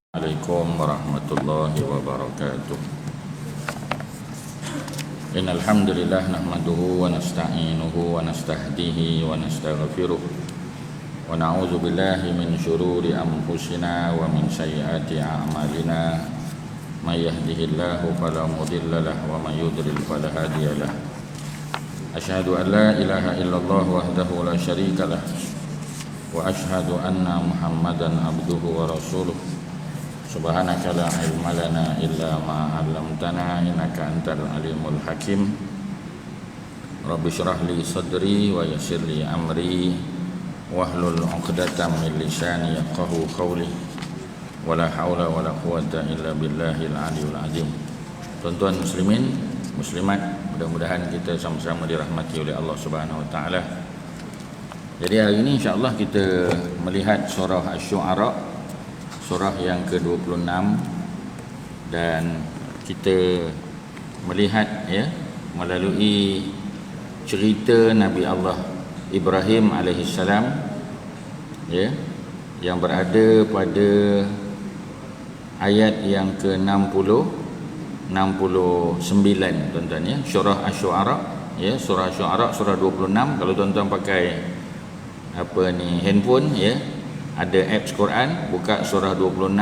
Assalamualaikum warahmatullahi wabarakatuh. Innal hamdalillah nahmaduhu wa nasta'inuhu wa nastahdihi wa nastaghfiruh wa na'udzu billahi min syururi anfusina wa min sayyiati a'malina. May yahdihillahu fala mudilla lahu wa may yudlil fala hadiyalah. Asyhadu an la ilaha illallah wahdahu la syarika lah wa asyhadu anna Muhammadan abduhu wa rasuluh. Subhanaka la ilma lana illa ma 'allamtana innaka antal alimul hakim. Rabbi shrah li sadri wa yassir li amri wahlul 'uqdatam min lisani yafqahu qawli. Wala haula wala quwwata illa billahil aliyul azim. Tuan-tuan muslimin, muslimat, mudah-mudahan kita sama-sama dirahmati oleh Allah Subhanahu wa taala. Jadi hari ini insya-Allah kita melihat surah Asy-Syu'ara, surah yang ke-26, dan kita melihat melalui cerita Nabi Allah Ibrahim alaihissalam yang berada pada ayat yang ke-69, tuan-tuan surah Asy-Syu'ara, surah Asy-Syu'ara surah 26. Kalau tuan-tuan pakai handphone, ada apps Quran, buka surah 26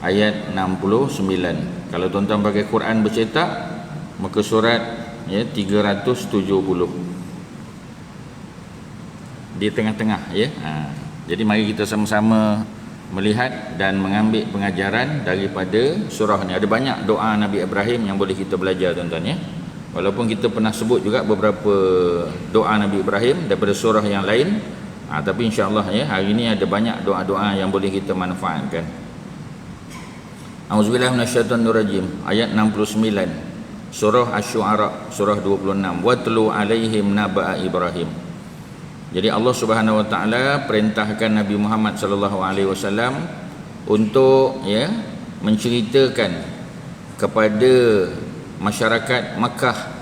ayat 69. Kalau tuan-tuan pakai Quran bercetak, maka surat 370 di tengah-tengah. Jadi mari kita sama-sama melihat dan mengambil pengajaran daripada surah ni. Ada banyak doa Nabi Ibrahim yang boleh kita belajar, tuan-tuan. Walaupun kita pernah sebut juga beberapa doa Nabi Ibrahim daripada surah yang lain, tapi insya-Allah hari ini ada banyak doa-doa yang boleh kita manfaatkan. Auzubillahi minasyaitonirrajim, ayat 69, surah Asy-Syu'ara surah 26. Watlu alaihim naba'a Ibrahim. Jadi Allah Subhanahu wa taala perintahkan Nabi Muhammad sallallahu alaihi wasallam untuk menceritakan kepada masyarakat Makkah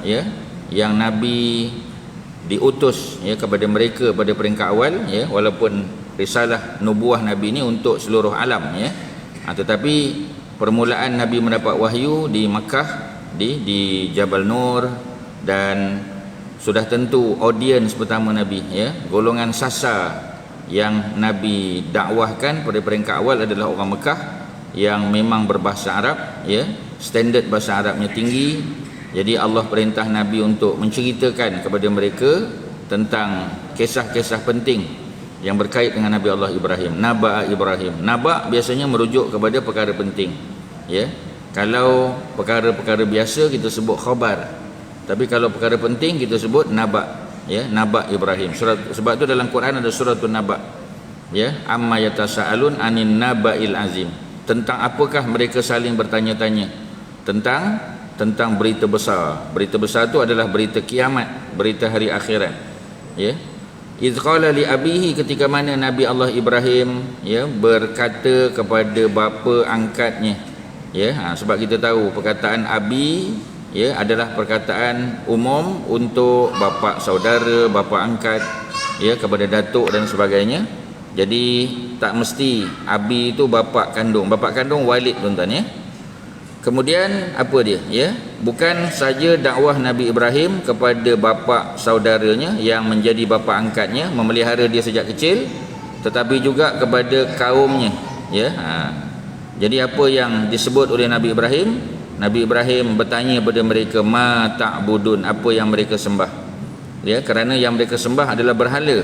yang Nabi diutus kepada mereka pada peringkat awal, walaupun risalah nubuah Nabi ini untuk seluruh alam, tetapi permulaan Nabi mendapat wahyu di Makkah, di Jabal Nur, dan sudah tentu audiens pertama Nabi, golongan sasar yang Nabi dakwahkan pada peringkat awal adalah orang Makkah yang memang berbahasa Arab, standard bahasa Arabnya tinggi. Jadi Allah perintah Nabi untuk menceritakan kepada mereka tentang kisah-kisah penting yang berkait dengan Nabi Allah Ibrahim. Naba Ibrahim. Naba biasanya merujuk kepada perkara penting. Kalau perkara-perkara biasa kita sebut khabar. Tapi kalau perkara penting kita sebut naba. Naba Ibrahim. Sebab tu dalam Quran ada suratul Naba. Amma yatasaalun anin naba'il azim. Tentang apakah mereka saling bertanya-tanya? Tentang berita besar. Berita besar itu adalah berita kiamat, berita hari akhirat. Idz qala li abihi, ketika mana Nabi Allah Ibrahim berkata kepada bapa angkatnya. Sebab kita tahu perkataan abi adalah perkataan umum untuk bapa saudara, bapa angkat, kepada datuk dan sebagainya. Jadi tak mesti abi itu bapa kandung. Bapa kandung walid, tuan-tuan. Kemudian apa dia? Bukan saja dakwah Nabi Ibrahim kepada bapa saudaranya yang menjadi bapa angkatnya, memelihara dia sejak kecil, tetapi juga kepada kaumnya. Jadi apa yang disebut oleh Nabi Ibrahim? Nabi Ibrahim bertanya kepada mereka, ma ta'budun, apa yang mereka sembah. Kerana yang mereka sembah adalah berhala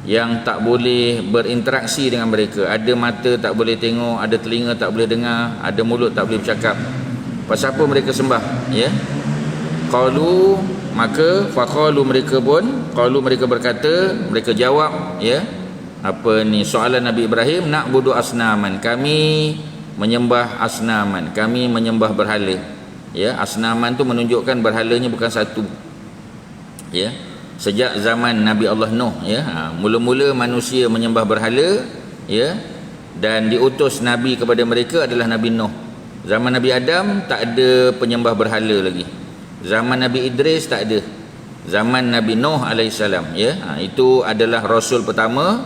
yang tak boleh berinteraksi dengan mereka. Ada mata tak boleh tengok, ada telinga tak boleh dengar, ada mulut tak boleh bercakap. Pasal apa mereka sembah? Qalu, maka faqalu, mereka berkata, mereka jawab soalan Nabi Ibrahim, na'budu asnaman, kami menyembah asnaman, kami menyembah berhala. Asnaman tu menunjukkan berhalanya bukan satu. Sejak zaman Nabi Allah Nuh, mula-mula manusia menyembah berhala, dan diutus Nabi kepada mereka adalah Nabi Nuh. Zaman Nabi Adam tak ada penyembah berhala lagi. Zaman Nabi Idris tak ada. Zaman Nabi Nuh alaihissalam, itu adalah rasul pertama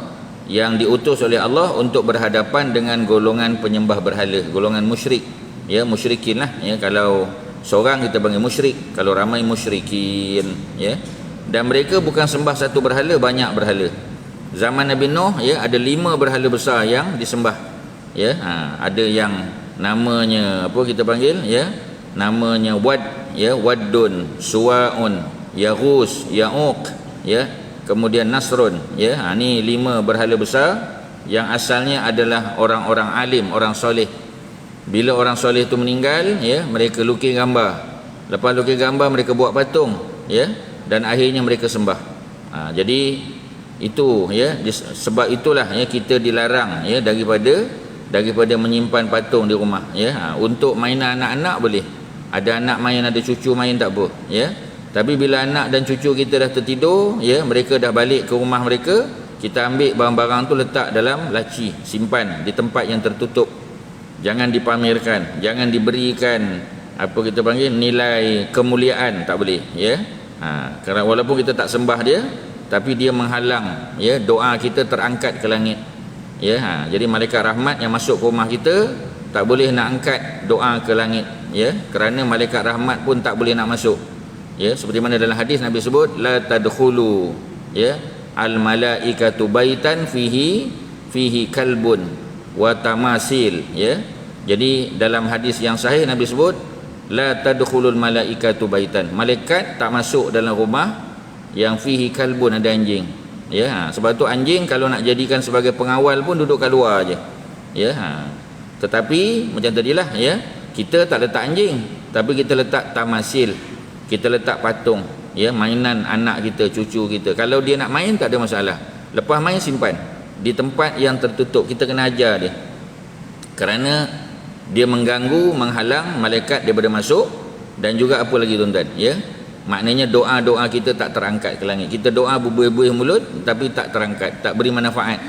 yang diutus oleh Allah untuk berhadapan dengan golongan penyembah berhala, golongan musyrik. Ya, musyrikin lah, ya. Kalau seorang kita panggil musyrik, kalau ramai musyrikin, ya. Dan mereka bukan sembah satu berhala, banyak berhala. Zaman Nabi Nuh, ya, ada 5 berhala besar yang disembah. Ya, ada yang namanya apa kita panggil, ya, namanya Wad, ya, Waddun, Suwaun, Yaghus, Ya'uq, ya, kemudian Nasrun, ya. Ni 5 berhala besar yang asalnya adalah orang-orang alim, orang soleh. Bila orang soleh itu meninggal, ya, mereka lukis gambar. Lepas lukis gambar, mereka buat patung, ya, dan akhirnya mereka sembah. Jadi itu, ya, sebab itulah, ya, kita dilarang, ya, daripada menyimpan patung di rumah, ya. Untuk mainan anak-anak boleh. Ada anak main, ada cucu main, tak apa, ya. Tapi bila anak dan cucu kita dah tertidur, ya, mereka dah balik ke rumah mereka, kita ambil barang-barang tu letak dalam laci, simpan di tempat yang tertutup. Jangan dipamerkan, jangan diberikan apa kita panggil nilai kemuliaan, tak boleh, ya. Kerana walaupun kita tak sembah dia, tapi dia menghalang, ya, doa kita terangkat ke langit, ya. Jadi malaikat rahmat yang masuk ke rumah kita tak boleh nak angkat doa ke langit, ya, kerana malaikat rahmat pun tak boleh nak masuk, ya. Seperti mana dalam hadis Nabi sebut, la tadkhulu, ya, al malaikatu baitan fihi kalbun wa tamasil, ya. Jadi dalam hadis yang sahih Nabi sebut, la tadkhulul malaikatu baitan, malaikat tak masuk dalam rumah yang fihi kalbun, ada anjing, ya. Sebab tu anjing kalau nak jadikan sebagai pengawal pun duduk kat luar aje, ya. Tetapi macam tadilah, ya, kita tak letak anjing, tapi kita letak tamasil, kita letak patung, ya, mainan anak kita, cucu kita. Kalau dia nak main tak ada masalah, lepas main simpan di tempat yang tertutup. Kita kena ajar dia, kerana dia mengganggu, menghalang malaikat daripada masuk. Dan juga apa lagi tuan-tuan, ya, maknanya doa-doa kita tak terangkat ke langit. Kita doa berbuih-buih mulut tapi tak terangkat, tak beri manfaat,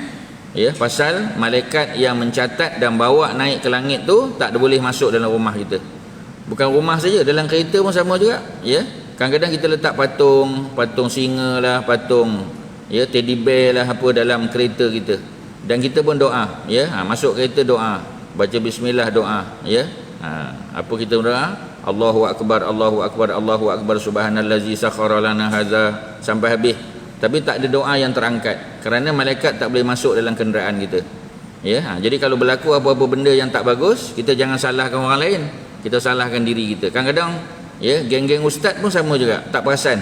ya. Pasal malaikat yang mencatat dan bawa naik ke langit tu tak boleh masuk dalam rumah kita. Bukan rumah saja, dalam kereta pun sama juga, ya. Kadang-kadang kita letak patung singa lah, patung, ya, teddy bear lah apa dalam kereta kita, dan kita pun doa, ya. Masuk kereta doa, baca bismillah, doa, ya. Apa kita doa? Allahu akbar, Allahu akbar, Allahu akbar, subhanallazi sakhkhara lana hadza, sampai habis. Tapi tak ada doa yang terangkat, kerana malaikat tak boleh masuk dalam kenderaan kita, ya. Jadi kalau berlaku apa-apa benda yang tak bagus, kita jangan salahkan orang lain, kita salahkan diri kita. Kadang-kadang, ya, geng-geng ustaz pun sama juga, tak perasan,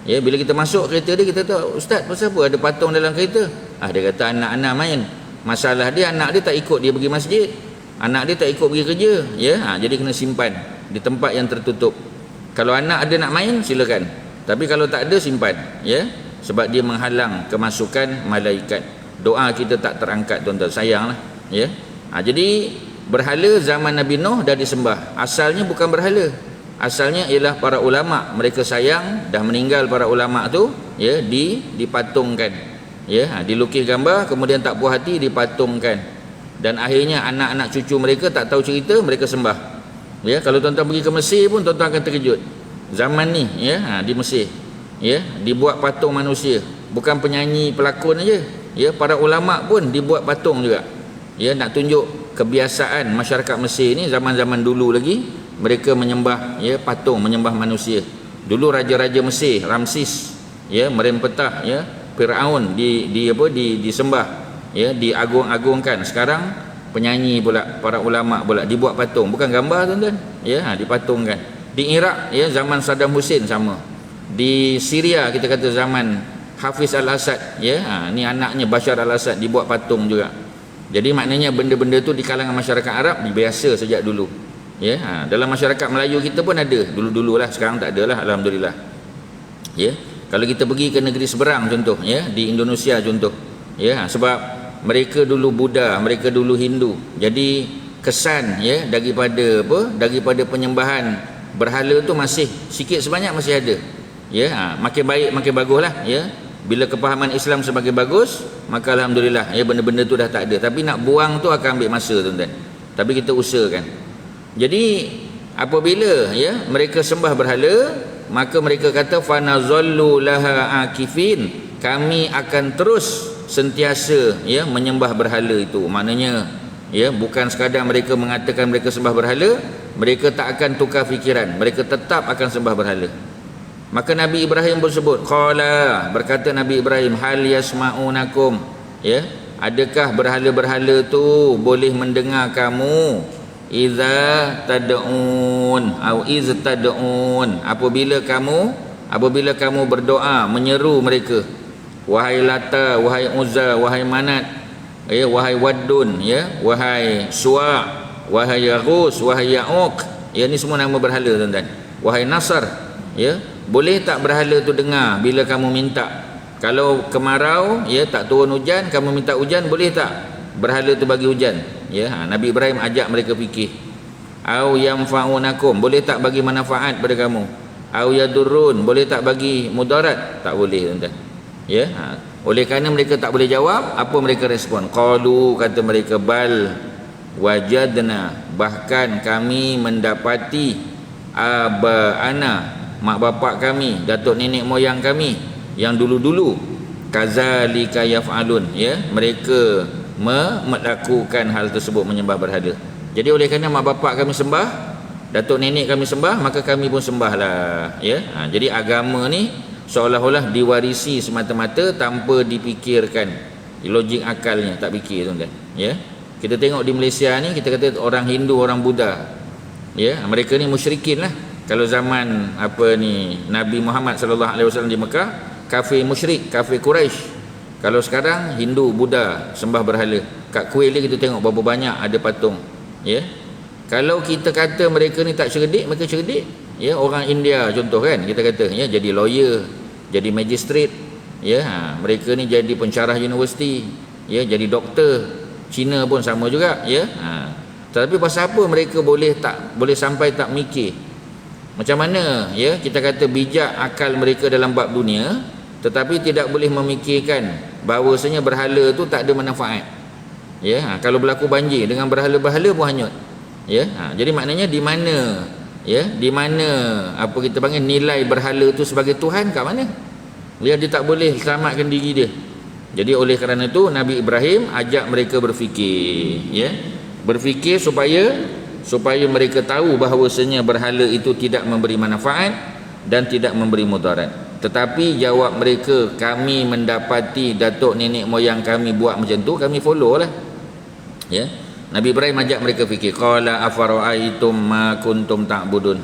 ya. Bila kita masuk kereta dia, kita tahu, ustaz pasal apa ada patung dalam kereta? Dia kata anak-anak main. Masalah dia, anak dia tak ikut dia pergi masjid, anak dia tak ikut pergi kerja, ya. Jadi kena simpan di tempat yang tertutup. Kalau anak ada nak main, silakan, tapi kalau tak ada, simpan, ya. Sebab dia menghalang kemasukan malaikat. Doa kita tak terangkat, tuan-tuan, sayanglah, ya. Jadi berhala zaman Nabi Nuh dah disembah. Asalnya bukan berhala, asalnya ialah para ulama. Mereka sayang, dah meninggal para ulama tu, ya, dipatungkan, ya, dilukis gambar, kemudian tak puas hati dipatungkan, dan akhirnya anak-anak cucu mereka tak tahu cerita, mereka sembah, ya. Kalau tuan-tuan pergi ke Mesir pun tuan-tuan akan terkejut zaman ni, ya. Di Mesir, ya, dibuat patung manusia, bukan penyanyi pelakon aja, ya, para ulama pun dibuat patung juga, ya, nak tunjuk kebiasaan masyarakat Mesir ni. Zaman-zaman dulu lagi mereka menyembah, ya, patung, menyembah manusia. Dulu raja-raja Mesir, Ramsis, ya, merempetah, ya, Firaun disembah, ya, diagung-agungkan. Sekarang penyanyi pula, para ulama pula dibuat patung, bukan gambar, tuan-tuan, ya, dipatungkan. Di Iraq, ya, zaman Saddam Hussein sama. Di Syria kita kata zaman Hafiz al-Assad, ya, ni anaknya Bashar al-Assad, dibuat patung juga. Jadi maknanya benda-benda tu di kalangan masyarakat Arab biasa sejak dulu, ya. Dalam masyarakat Melayu kita pun ada dulu-dululah, sekarang tak ada lah, alhamdulillah, ya. Kalau kita pergi ke negeri seberang contoh, ya, di Indonesia contoh, ya, sebab mereka dulu Buddha, mereka dulu Hindu. Jadi kesan, ya, daripada penyembahan berhala tu masih sikit sebanyak masih ada, ya. Makin baik makin baguslah, ya. Bila kepahaman Islam semakin bagus, maka alhamdulillah, ya, benda-benda tu dah tak ada. Tapi nak buang tu akan ambil masa, tuan-tuan. Tapi kita usahakan. Jadi apabila, ya, mereka sembah berhala, maka mereka kata fanazallu laha akifin, kami akan terus sentiasa menyembah berhala itu. Maknanya bukan sekadar mereka mengatakan mereka sembah berhala, mereka tak akan tukar fikiran, mereka tetap akan sembah berhala. Maka Nabi Ibrahim bersebut, qala, berkata Nabi Ibrahim, hal yasma'unakum, adakah berhala-berhala tu boleh mendengar kamu, iza tad'un atau iz tad'un, apabila kamu berdoa menyeru mereka, wahai Lata, wahai Uzza, wahai Manat, wahai Waddun, wahai Suwa', wahai Yaghus, wahai Ya'uq, ni semua nama berhala tuan-tuan. Wahai Nasr, boleh tak berhala tu dengar bila kamu minta? Kalau kemarau, tak turun hujan, kamu minta hujan, boleh tak berhala tu bagi hujan? Nabi Ibrahim ajak mereka fikir. Au yanfa'unakum, boleh tak bagi manfaat pada kamu? Au yadurrun, boleh tak bagi mudarat? Tak boleh tuan-tuan. Oleh kerana mereka tak boleh jawab, apa mereka respon? Qalu, kata mereka, bal wajadna, bahkan kami mendapati aba'ana, mak bapak kami, datuk nenek moyang kami yang dulu-dulu, kazalika yaf'alun, mereka melakukan hal tersebut, menyembah berhala. Jadi oleh kerana mak bapak kami sembah, datuk nenek kami sembah, maka kami pun sembahlah. Jadi agama ni seolah-olah diwarisi semata-mata tanpa dipikirkan logik akalnya, tak fikir tuan-tuan. Kita tengok di Malaysia ni, kita kata orang Hindu, orang Buddha, mereka ni musyrikin lah. Kalau zaman Nabi Muhammad sallallahu alaihi wasallam di Mekah, kafir musyrik, kafir Quraisy. Kalau sekarang Hindu, Buddha, sembah berhala. Kat Kuil ni kita tengok berapa banyak ada patung. Kalau kita kata mereka ni tak cerdik, mereka cerdik. Orang India contoh kan, kita kata jadi lawyer, jadi magistrate, mereka ni jadi pensyarah universiti, jadi doktor. Cina pun sama juga, tetapi pasal apa mereka boleh sampai tak mikir? Macam mana kita kata bijak akal mereka dalam bab dunia, tetapi tidak boleh memikirkan bahawasanya berhala tu tak ada manfaat. Kalau berlaku banjir dengan berhala-berhala pun hanyut. Jadi maknanya di mana apa kita panggil nilai berhala tu sebagai Tuhan kat mana? Dia tak boleh selamatkan diri dia. Jadi oleh kerana itu Nabi Ibrahim ajak mereka berfikir, berfikir supaya mereka tahu bahawasanya berhala itu tidak memberi manfaat dan tidak memberi mudarat. Tetapi jawab mereka, kami mendapati datuk nenek moyang kami buat macam tu, kami follow lah. Nabi Ibrahim ajak mereka fikir. Qala afara'aitum ma kuntum ta'budun.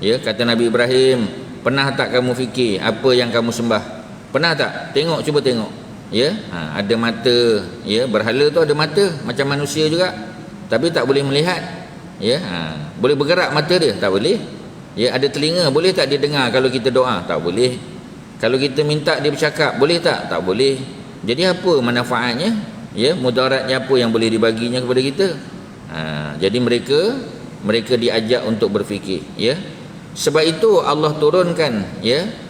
Kata Nabi Ibrahim, pernah tak kamu fikir apa yang kamu sembah? Pernah tak? Tengok, cuba tengok. Ada mata, berhala tu ada mata macam manusia juga, tapi tak boleh melihat. Boleh bergerak mata dia? Tak boleh. Ada telinga, boleh tak dia dengar kalau kita doa? Tak boleh. Kalau kita minta dia bercakap, boleh tak? Tak boleh. Jadi apa manfaatnya? Mudaratnya apa yang boleh dibaginya kepada kita? Jadi mereka diajak untuk berfikir. Sebab itu Allah turunkan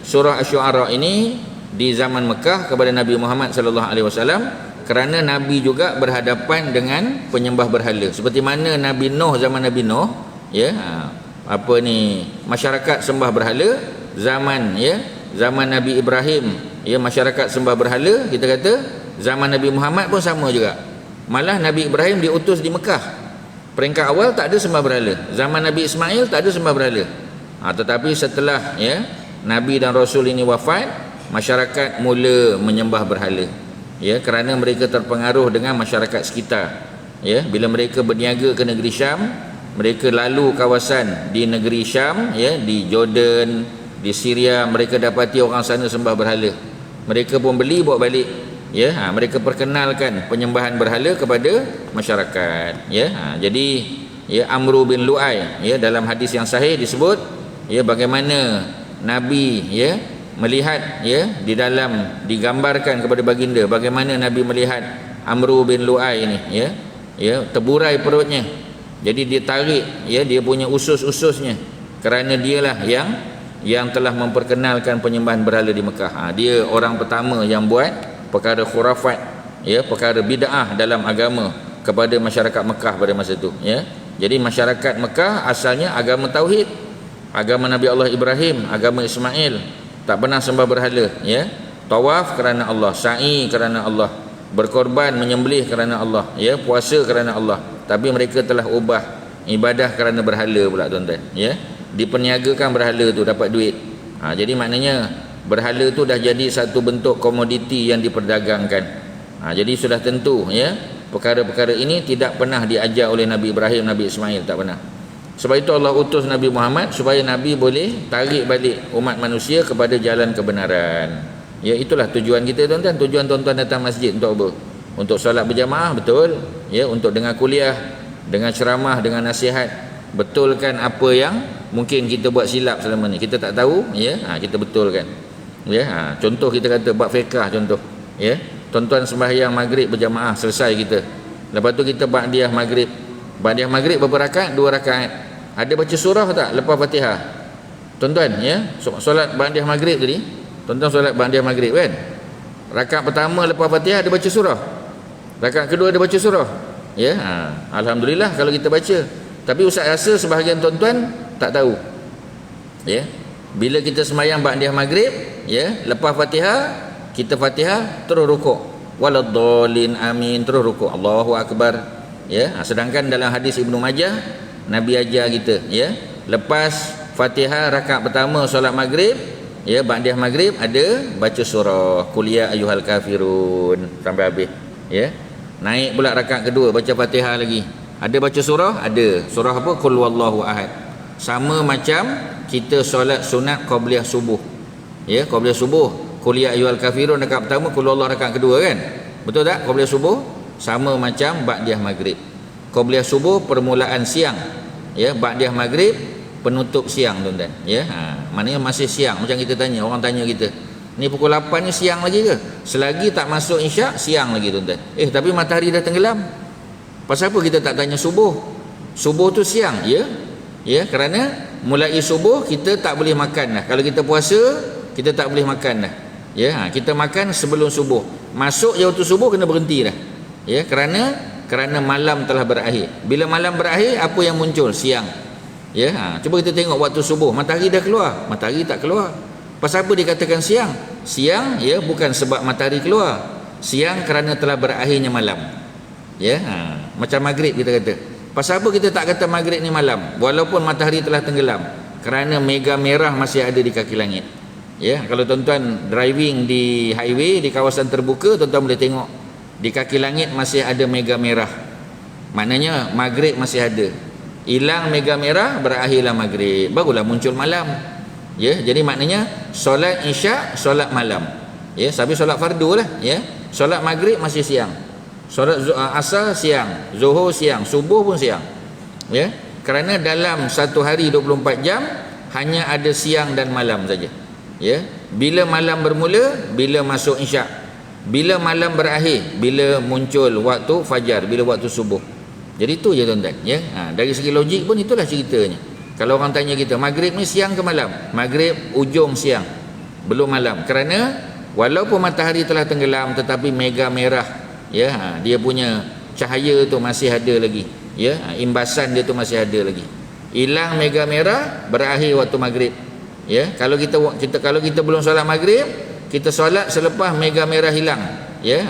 surah Asy-Syu'ara ini di zaman Mekah kepada Nabi Muhammad sallallahu alaihi wasallam, kerana Nabi juga berhadapan dengan penyembah berhala. Seperti mana Nabi Nuh, zaman Nabi Nuh, masyarakat sembah berhala. Zaman Nabi Ibrahim, masyarakat sembah berhala. Kita kata zaman Nabi Muhammad pun sama juga. Malah Nabi Ibrahim diutus di Mekah. Peringkat awal tak ada sembah berhala. Zaman Nabi Ismail tak ada sembah berhala. Tetapi setelah Nabi dan Rasul ini wafat, masyarakat mula menyembah berhala. Kerana mereka terpengaruh dengan masyarakat sekitar. Bila mereka berniaga ke negeri Syam, mereka lalu kawasan di negeri Syam, di Jordan, di Syria, mereka dapati orang sana sembah berhala. Mereka pun beli bawa balik. Mereka perkenalkan penyembahan berhala kepada masyarakat. Jadi Amru bin Lu'ay, dalam hadis yang sahih disebut bagaimana Nabi melihat digambarkan kepada baginda bagaimana Nabi melihat Amru bin Lu'ay ini terburai perutnya. Jadi dia tarik dia punya usus-ususnya, kerana dialah yang telah memperkenalkan penyembahan berhala di Mekah. Dia orang pertama yang buat perkara khurafat, perkara bid'ah dalam agama kepada masyarakat Mekah pada masa itu. Jadi masyarakat Mekah asalnya agama tauhid, agama Nabi Allah Ibrahim, agama Ismail, tak pernah sembah berhala. tawaf kerana Allah, sa'i kerana Allah, berkorban menyembelih kerana Allah, ya, puasa kerana Allah, tapi mereka telah ubah ibadah kerana berhala pula tuan-tuan, ya, diperniagakan berhala tu dapat duit. Jadi maknanya berhala tu dah jadi satu bentuk komoditi yang diperdagangkan. Jadi sudah tentu, ya, perkara-perkara ini tidak pernah diajar oleh Nabi Ibrahim, Nabi Ismail, tak pernah. Sebab itu Allah utus Nabi Muhammad supaya Nabi boleh tarik balik umat manusia kepada jalan kebenaran. Ya, itulah tujuan kita tuan-tuan. Tujuan tuan-tuan datang masjid untuk apa? Untuk solat berjamaah, betul. Ya, untuk dengar kuliah, dengar ceramah, dengar nasihat, betulkan apa yang mungkin kita buat silap selama ni. Kita tak tahu, ya, kita betulkan. Ya, contoh kita kata bab fiqh contoh. Ya, tuan-tuan sembahyang maghrib berjamaah, selesai kita. Lepas tu kita ba'diyah maghrib. Ba'diyah maghrib berapa rakaat? 2 rakaat. Ada baca surah tak lepas Fatihah? Tuan-tuan, ya, solat ba'diyah maghrib tadi, tuan-tuan solat ba'diyah maghrib kan? Rakaat pertama lepas Fatihah ada baca surah. Rakaat kedua ada baca surah. Ya, alhamdulillah kalau kita baca. Tapi ustaz rasa sebahagian tuan-tuan tak tahu. Ya. Bila kita sembahyang ba'diyah maghrib, ya, lepas Fatihah, kita Fatihah terus rukuk. Waladdallin amin, terus rukuk. Allahu akbar. Ya, sedangkan dalam hadis Ibnu Majah Nabi ajar kita, ya, lepas Fatihah rakaat pertama solat maghrib, ya, ba'diyah maghrib ada baca surah Qul ya ayyuhal kafirun sampai habis, ya. Naik pula rakaat kedua baca Fatihah lagi. Ada baca surah? Ada. Surah apa? Qul huwallahu ahad. Sama macam kita solat sunat qabliyah subuh. Ya, qabliyah subuh Qul ya ayyuhal kafirun rakaat pertama, Qul huwallahu rakaat kedua kan? Betul tak? Qabliyah subuh sama macam ba'diyah maghrib. Qabliyah subuh permulaan siang, ya, ba'diyah maghrib penutup siang tuan-tuan, ya. Maknanya masih siang. Macam kita tanya, orang tanya kita, ni pukul 8 ni siang lagi ke? Selagi tak masuk isyak siang lagi tuan-tuan. Tapi matahari dah tenggelam. Pasal apa kita tak tanya subuh? Subuh tu siang, ya. Ya, kerana mulai subuh kita tak boleh makan dah. Kalau kita puasa kita tak boleh makan dah. Ya, kita makan sebelum subuh. Masuk je waktu subuh kena berhenti dah. Ya, kerana malam telah berakhir. Bila malam berakhir, apa yang muncul? Siang. Ya, cuba kita tengok waktu subuh, matahari dah keluar, matahari tak keluar. Pasal apa dikatakan siang? Siang, ya, bukan sebab matahari keluar. Siang kerana telah berakhirnya malam. Ya, macam maghrib kita kata. Pasal apa kita tak kata maghrib ni malam walaupun matahari telah tenggelam? Kerana mega merah masih ada di kaki langit. Ya, kalau tuan-tuan driving di highway, di kawasan terbuka, tuan-tuan boleh tengok di kaki langit masih ada mega merah. Maknanya maghrib masih ada. Hilang mega merah, berakhirlah maghrib, barulah muncul malam. Ya, jadi maknanya solat isyak, solat malam. Ya, sampai solat fardu lah, ya. Solat maghrib masih siang. Solat asar siang, zuhur siang, subuh pun siang. Ya, kerana dalam satu hari 24 jam hanya ada siang dan malam saja. Ya, bila malam bermula, bila masuk isyak. Bila malam berakhir, bila muncul waktu fajar, bila waktu subuh. Jadi itu je tuan-tuan, ya. Dari segi logik pun itulah ceritanya. Kalau orang tanya kita, maghrib ni siang ke malam? Maghrib ujung siang, belum malam. Kerana walaupun matahari telah tenggelam tetapi mega merah, ya, dia punya cahaya tu masih ada lagi, ya, imbasan dia tu masih ada lagi. Hilang mega merah, berakhir waktu maghrib. Ya, kalau kita belum solat maghrib, kita solat selepas mega merah hilang, ya,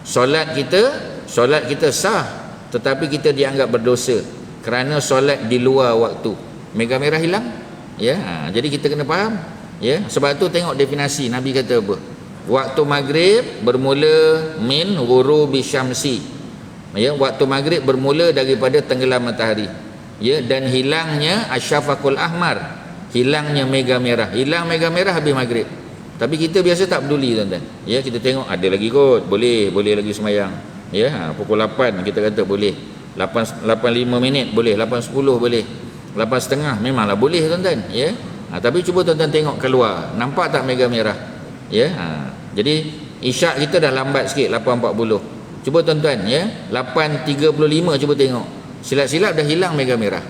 solat kita sah, tetapi kita dianggap berdosa kerana solat di luar waktu mega merah hilang. Ya, jadi kita kena faham, ya. Sebab tu tengok definisi Nabi kata apa? Waktu maghrib bermula min ghurubi syamsi. Ya, waktu maghrib bermula daripada tenggelam matahari. Ya, dan hilangnya asyafaqul ahmar, hilangnya mega merah. Hilang mega merah habis maghrib. Tapi kita biasa tak peduli tuan-tuan. Ya, kita tengok ada lagi kot, boleh lagi sembahyang. Ya, pukul 8 kita kata boleh. 8.05 minit boleh, 8.10 boleh. 8.30 memanglah boleh tuan-tuan, ya. Tapi cuba tuan-tuan tengok keluar, nampak tak mega merah? Ya. Jadi isyak kita dah lambat sikit 8.40. Cuba tuan-tuan, ya, 8.35 cuba tengok. Silap-silap dah hilang mega merah.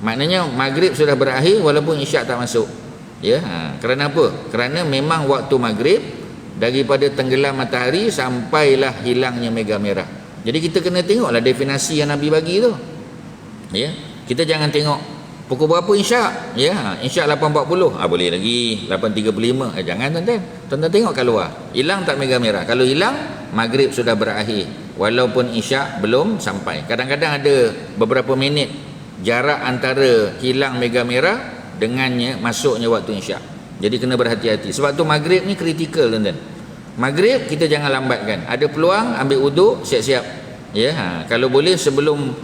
Maknanya maghrib sudah berakhir walaupun isyak tak masuk. Ya, kerana apa? Kerana memang waktu maghrib daripada tenggelam matahari sampailah hilangnya mega merah. Jadi kita kena tengoklah definisi yang Nabi bagi tu. Ya, kita jangan tengok Pukul berapa isyak? Ya, isyak 8.40. Boleh lagi 8.35. Jangan tuan-tuan. Tuan-tuan tengok kat luar. Hilang tak mega merah? Kalau hilang, maghrib sudah berakhir. Walaupun isyak belum sampai. Kadang-kadang ada beberapa minit jarak antara hilang mega merah dengannya masuknya waktu isyak. Jadi kena berhati-hati. Sebab tu maghrib ni kritikal tuan-tuan. Maghrib kita jangan lambatkan. Ada peluang ambil wuduk, siap-siap. Ya, kalau boleh sebelum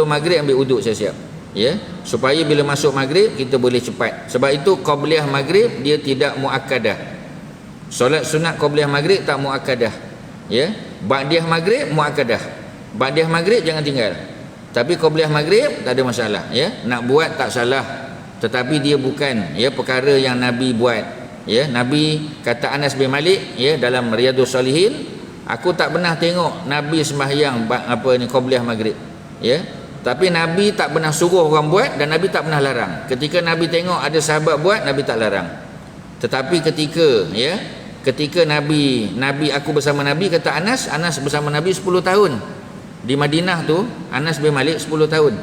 maghrib ambil wuduk siap-siap. Ya, supaya bila masuk maghrib kita boleh cepat. Sebab itu qabliyah maghrib dia tidak muakkadah. Solat sunat qabliyah maghrib tak muakkadah. Ya, ba'diyah maghrib muakkadah. Ba'diyah maghrib jangan tinggal. Tapi qabliyah maghrib tak ada masalah, ya. Nak buat tak salah. Tetapi dia bukan perkara yang Nabi buat. Ya, Nabi kata Anas bin Malik dalam Riyadhus Shalihin, aku tak pernah tengok Nabi sembahyang qabliyah maghrib. Ya. Tapi Nabi tak pernah suruh orang buat dan Nabi tak pernah larang. Ketika Nabi tengok ada sahabat buat, Nabi tak larang. Tetapi ketika Nabi aku bersama Nabi, kata Anas bersama Nabi 10 tahun. Di Madinah tu Anas bin Malik 10 tahun.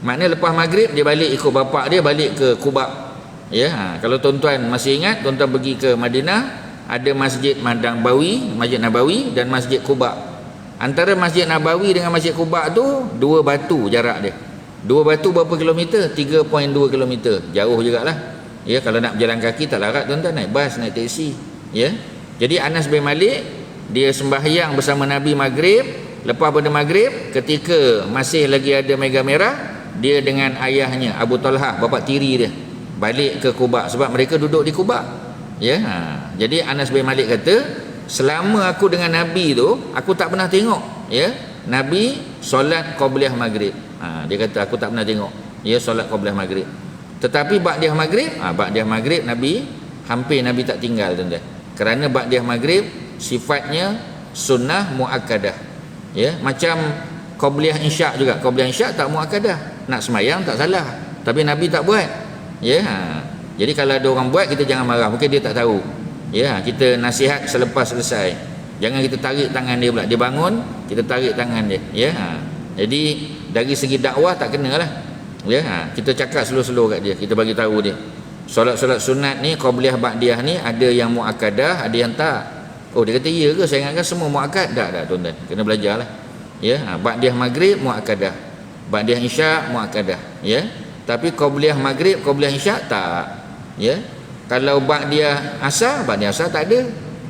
Maknanya lepas maghrib dia balik ikut bapak dia balik ke Quba. Ya, kalau tuan-tuan masih ingat, tuan-tuan pergi ke Madinah, ada Masjid Masjid Nabawi dan Masjid Quba. Antara Masjid Nabawi dengan Masjid Quba tu 2 batu jarak dia. 2 batu berapa kilometer? 3.2 kilometer. Jauh jugalah. Ya, kalau nak berjalan kaki tak larat tuan-tuan, naik bas, naik teksi. Ya. Jadi Anas bin Malik dia sembahyang bersama Nabi maghrib. Lepas pada maghrib, ketika masih lagi ada mega merah, dia dengan ayahnya Abu Talhah, bapa tiri dia, balik ke Quba sebab mereka duduk di Quba. Ya. Jadi Anas bin Malik kata, selama aku dengan Nabi tu, aku tak pernah tengok Nabi solat qabliyah maghrib. Dia kata aku tak pernah tengok solat qabliyah maghrib. Tetapi ba'diyah maghrib Nabi tak tinggal tuan-tuan. Kerana ba'diyah maghrib sifatnya sunnah muakkadah. Ya, macam qabliyah isyak juga. Qabliyah isyak tak muakkadah. Nak semayang tak salah, tapi Nabi tak buat. Ya. Jadi kalau ada orang buat kita jangan marah, mungkin dia tak tahu. Ya, kita nasihat selepas selesai. Jangan kita tarik tangan dia pula. Dia bangun, kita tarik tangan dia. Ya. Jadi dari segi dakwah tak kenalah. Ya, kita cakap slow-slow kat dia. Kita bagi tahu dia. Solat-solat sunat ni, qabliyah ba'diyah ni ada yang muakkadah, ada yang tak. Oh, dia kata ya ke? Saya ingatkan semua muakkad. Tak tuan-tuan. Kena belajarlah. Ya, ba'diyah maghrib muakkadah. Ba'diyah isyak muakkadah. Ya. Tapi qabliyah maghrib, qabliyah isyak tak. Ya. Kalau ba'diyah asar tak ada.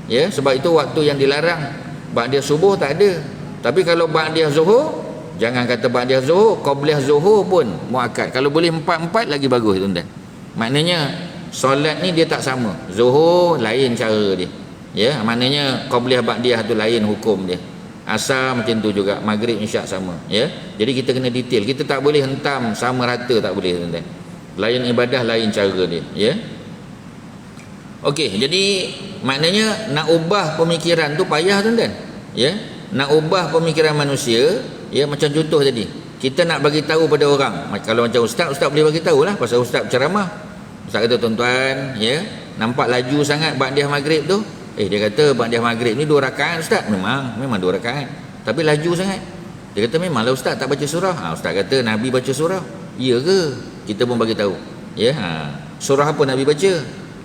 Ya, sebab itu waktu yang dilarang. Ba'diyah subuh tak ada. Tapi kalau ba'diyah zuhur, jangan kata ba'diyah zuhur, qabliyah zuhur pun muakkad. Kalau boleh 4 lagi bagus tuan-tuan. Maknanya solat ni dia tak sama. Zuhur lain cara dia. Ya, maknanya qabliyah ba'diyah tu lain hukum dia. Asar macam tu juga, maghrib isyak sama. Ya. Jadi kita kena detail. Kita tak boleh hentam sama rata, tak boleh tuan-tuan. Lain ibadah, lain cara dia. Ya. Okey, jadi maknanya nak ubah pemikiran tu payah tuan-tuan. Ya, nak ubah pemikiran manusia, macam contoh tadi. Kita nak bagi tahu pada orang. Kalau macam ustaz boleh bagi tahulah pasal ustaz ceramah. Ustaz kata tuan-tuan, nampak laju sangat ba'diyah maghrib tu. Dia kata ba'diyah maghrib ni 2 rakaat ustaz. Memang 2 rakaat. Tapi laju sangat. Dia kata memanglah ustaz tak baca surah. Ustaz kata Nabi baca surah. Ya ke? Kita pun bagi tahu. Ya, surah apa Nabi baca?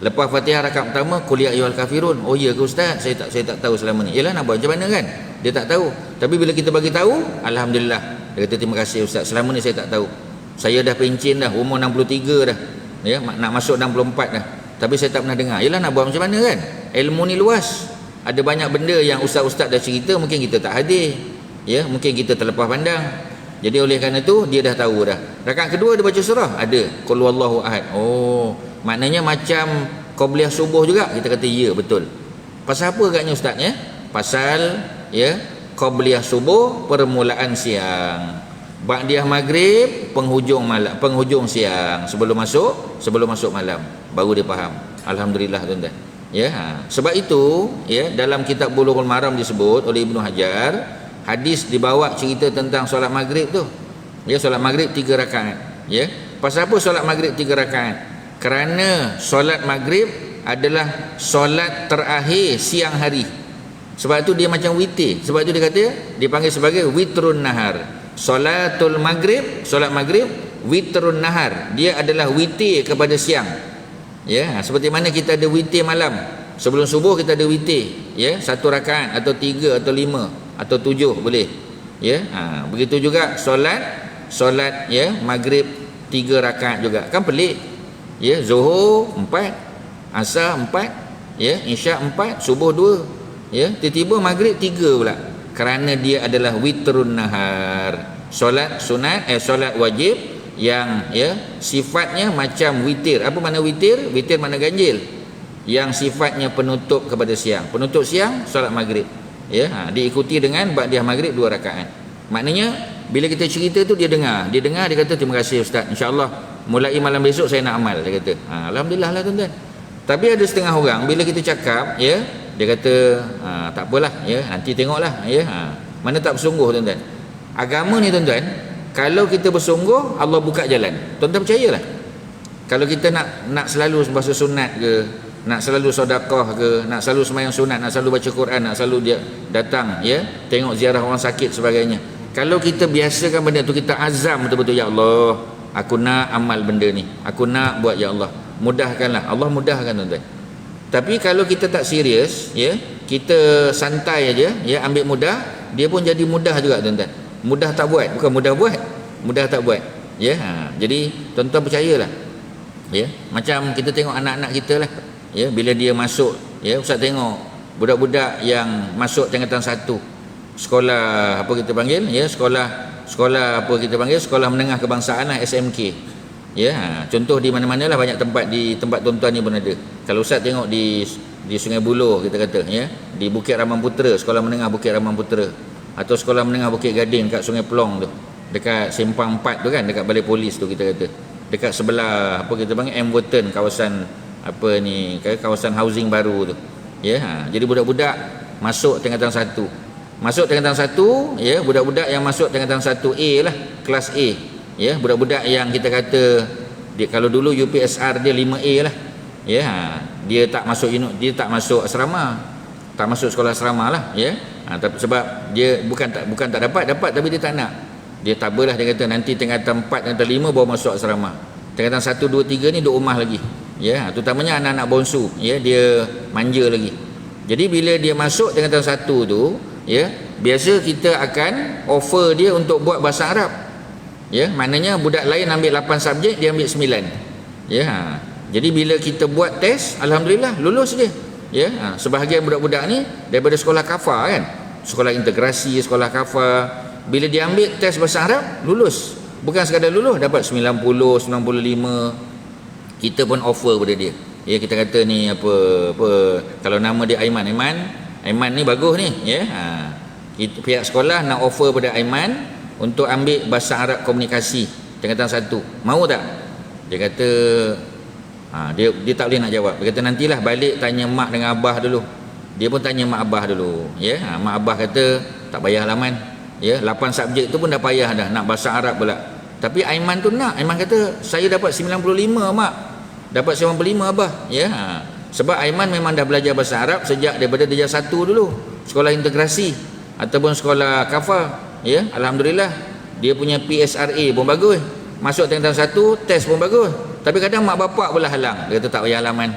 Lepas Fatihah rakaat pertama, qul ya ayyuhal kafirun. Oh ya ke ustaz? Saya tak tahu selama ni. Yalah nak buat macam mana kan? Dia tak tahu. Tapi bila kita bagi tahu, alhamdulillah. Dia kata terima kasih ustaz. Selama ni saya tak tahu. Saya dah pencin dah, umur 63 dah. Ya, nak masuk 64 dah. Tapi saya tak pernah dengar. Yalah nak buat macam mana kan? Ilmu ni luas. Ada banyak benda yang ustaz-ustaz dah cerita, mungkin kita tak hadir. Ya, mungkin kita terlepas pandang. Jadi oleh kerana tu dia dah tahu dah. Rakaat kedua dia baca surah, ada qul huwallahu ahad. Oh, maknanya macam qabliyah subuh juga. Kita kata ya, betul. Pasal apa agaknya ustaz ya? Pasal qabliyah subuh permulaan siang, ba'diyah maghrib penghujung siang, sebelum masuk malam, baru dia faham. Alhamdulillah tuan-tuan. Ya, sebab itu dalam kitab Bulughul Maram disebut oleh Ibnu Hajar, hadis dibawa cerita tentang solat maghrib tu. Solat maghrib 3 rakaat. Pasal apa solat maghrib 3 rakaat? Kerana solat maghrib adalah solat terakhir siang hari. Sebab tu dia macam witir. Sebab tu dia kata dipanggil sebagai witrun nahar. Solat maghrib witrun nahar, dia adalah witir kepada siang. Ya, seperti mana kita ada witir malam. Sebelum subuh kita ada witir, ya, 1 rakaat atau 3 atau 5 atau 7 boleh. Ya, begitu juga solat ya maghrib 3 rakaat juga. Kan pelik. Ya, Zuhur 4, Asar 4, ya, Isyak 4, Subuh 2. Ya, tiba-tiba maghrib 3 pula. Kerana dia adalah witrun nahar. Solat sunat, solat wajib yang ya sifatnya macam witir. Apa makna witir? Witir makna ganjil. Yang sifatnya penutup kepada siang. Penutup siang solat maghrib. Ya, diikuti dengan ba'diyah maghrib 2 rakaat. Maknanya bila kita cerita tu dia dengar, dia kata terima kasih ustaz. Insya-Allah mulai malam besok saya nak amal, dia kata. Alhamdulillah lah tuan-tuan. Tapi ada setengah orang bila kita cakap, ya, dia kata tak apalah, ya, nanti tengoklah, ya. Mana tak bersungguh tuan-tuan. Agama ni tuan-tuan, kalau kita bersungguh, Allah buka jalan. Tuan-tuan percayalah. Kalau kita nak selalu bahasa sunat ke, nak selalu sedekah ke, nak selalu sembahyang sunat, nak selalu baca Quran, nak selalu dia datang, ya, tengok ziarah orang sakit sebagainya. Kalau kita biasakan benda tu, kita azam betul-betul, ya Allah, aku nak amal benda ni, aku nak buat, ya Allah, mudahkanlah. Allah mudahkan tuan-tuan. Tapi kalau kita tak serius, ya, kita santai aja, ya, ambil mudah, dia pun jadi mudah juga tuan-tuan. Mudah tak buat, bukan mudah buat, mudah tak buat. Ya, jadi tuan-tuan percayalah. Ya, macam kita tengok anak-anak kita lah. Ya, bila dia masuk, ya, ustaz tengok budak-budak yang masuk tingkatan 1 sekolah apa kita panggil, ya, sekolah apa kita panggil, sekolah menengah kebangsaan lah, SMK. Ya, contoh di mana-mana lah, banyak tempat, di tempat tuan-tuan ni pun ada. Kalau ustaz tengok di Sungai Buloh kita kata, ya, di Bukit Ramang Putera, sekolah menengah Bukit Ramang Putera, atau sekolah menengah Bukit Gading kat Sungai Pelong tu, dekat Simpang 4 tu kan, dekat balai polis tu kita kata, dekat sebelah apa kita panggil Amberton, kawasan apa ni, kawasan housing baru tu. Ya, jadi budak-budak masuk tingkatan 1. Masuk tingkatan 1, ya, budak-budak yang masuk tingkatan 1A lah, kelas A. Ya, budak-budak yang kita kata dia, kalau dulu UPSR dia 5A lah. Ya, dia tak masuk asrama. Tak masuk sekolah asrama lah, ya. Tapi sebab dia bukan tak dapat tapi dia tak nak. Dia tabalah, dia kata nanti tingkatan 4, tingkatan 5 baru masuk asrama. Tingkatan 1, 2, 3 ni duduk rumah lagi. Ya, terutamanya anak-anak bonsu, ya, dia manja lagi. Jadi bila dia masuk tingkatan 1 tu, ya, biasa kita akan offer dia untuk buat bahasa Arab. Ya, maknanya budak lain ambil 8 subjek, dia ambil 9. Ya, jadi bila kita buat test, alhamdulillah lulus dia. Ya, sebahagian budak-budak ni daripada sekolah kafar kan, sekolah integrasi, sekolah kafar, bila dia ambil test bahasa Arab, lulus. Bukan sekadar lulus, dapat 90, 95. Kita pun offer pada dia. Ya, kita kata ni apa kalau nama dia Aiman ni bagus ni, ya. Pihak sekolah nak offer pada Aiman untuk ambil bahasa Arab komunikasi tingkatan 1. Mau tak? Dia kata dia tak boleh nak jawab. Dia kata nantilah balik tanya mak dengan abah dulu. Dia pun tanya mak abah dulu, ya. Mak abah kata tak payahlah Man. Ya, 8 subjek tu pun dah payah dah, nak bahasa Arab pula. Tapi Aiman tu nak. Aiman kata saya dapat 95 mak. Dapat 95 abah, ya. Sebab Aiman memang dah belajar bahasa Arab sejak daripada darjah 1 dulu, sekolah integrasi ataupun sekolah kafar, ya. Alhamdulillah dia punya PSRA pun bagus. Masuk tingkatan 1, test pun bagus. Tapi kadang mak bapak pula halang. Dia kata tak payah halaman.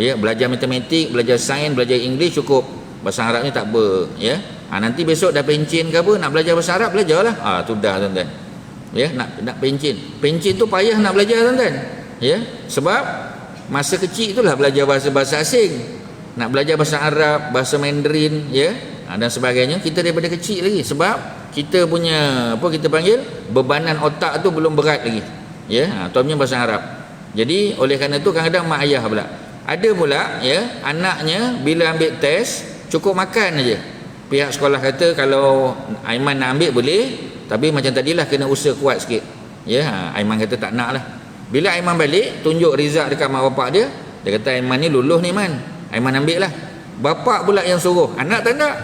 Ya, belajar matematik, belajar sains, belajar English cukup. Bahasa Arab ni tak apa, ya. Nanti besok dah pencen ke apa, nak belajar bahasa Arab, belajarlah. Tu dah tuan-tuan. Ya, nak pencen. Pencen tu payah nak belajar tuan-tuan. Ya, sebab masa kecil itulah belajar bahasa asing. Nak belajar bahasa Arab, bahasa Mandarin, ya, dan sebagainya, kita daripada kecil lagi. Sebab kita punya apa kita panggil, bebanan otak tu belum berat lagi. Ya, tu punya bahasa Arab. Jadi oleh kerana tu kadang-kadang mak ayah pula. Ada pula, ya, anaknya bila ambil test cukup makan aja. Pihak sekolah kata kalau Aiman nak ambil boleh, tapi macam tadilah kena usaha kuat sikit. Ya, Aiman kata tak nak lah. Bila Aiman balik tunjuk result dekat mak bapak dia, dia kata Aiman ni lulus ni Man. Aiman ambil lah. Bapak pula yang suruh, anak tak nak.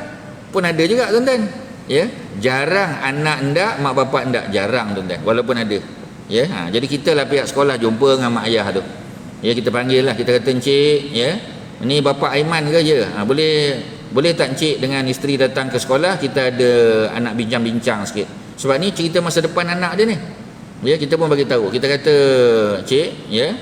Pun ada juga tuan-tuan. Ya, jarang anak ndak, mak bapak ndak, jarang tuan-tuan, walaupun ada. Ya, jadi kita lah pihak sekolah jumpa dengan mak ayah tu. Ya, kita panggil lah, kita kata encik, ya, ni bapak Aiman ke je? Boleh tak encik dengan isteri datang ke sekolah, kita ada anak bincang-bincang sikit. Sebab ni cerita masa depan anak dia ni. Ya, kita pun bagi tahu. Kita kata, cik, ya,